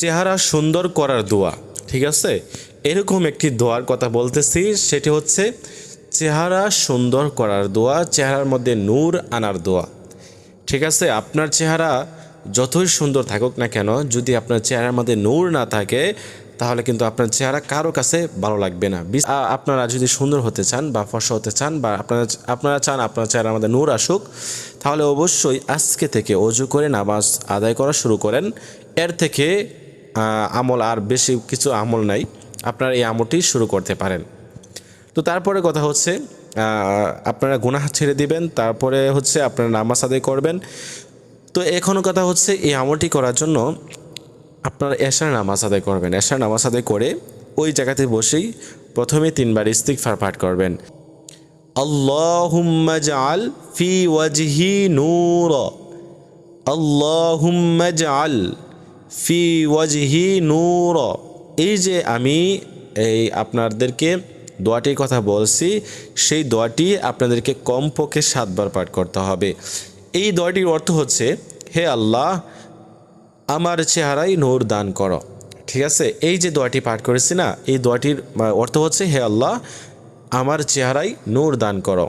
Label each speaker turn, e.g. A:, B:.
A: চেহারা সুন্দর করার দোয়া, ঠিক আছে? এরকম একটি দোয়ার কথা বলতেছি, সেটি হচ্ছে চেহারা সুন্দর করার দোয়া, চেহারার মধ্যে নূর আনার দোয়া। ঠিক আছে, আপনার চেহারা যতই সুন্দর থাকুক না কেন, যদি আপনার চেহারার মধ্যে নূর না থাকে তাহলে কিন্তু আপনার চেহারা কারো কাছে ভালো লাগবে না। আপনারা যদি সুন্দর হতে চান বা ফর্সা হতে চান বা আপনারা চান আপনার চেহারার মধ্যে নূর আসুক, তাহলে অবশ্যই আজকে থেকে অজু করে নামাজ আদায় করা শুরু করেন। এর থেকে আমল আর বেশি কিছু আমল নাই, আপনারা এই আমলটি শুরু করতে পারেন। তো তারপরে কথা হচ্ছে আপনারা গুনাহ ছেড়ে দিবেন, তারপরে হচ্ছে আপনারা নামাজ আদায় করবেন। তো এখনও কথা হচ্ছে এই আমলটি করার জন্য আপনারা এশার নামাজ আদায় করবেন। এশার নামাজ আদায় করে ওই জায়গাতে বসেই প্রথমে 3 বার ইস্তিগফার পাঠ করবেন। আল্লাহুম্মা জাআল ফি ওয়াজহি নূরা, আল্লাহুম্মা জাআল ফি ওয়াজহি নূরা। এই যে আমি আপনাদেরকে দোয়াটির কথা বলছি, সেই দোয়াটি আপনাদেরকে কমপক্ষে 7 বার পাঠ করতে হবে। এই দোয়াটির অর্থ হচ্ছে, হে আল্লাহ আমার চেহারায় নূর দান করো। ঠিক আছে, এই যে দোয়াটি পাঠ করেছি না, এই দোয়াটির অর্থ হচ্ছে, হে আল্লাহ আমার চেহারায় নূর দান করো।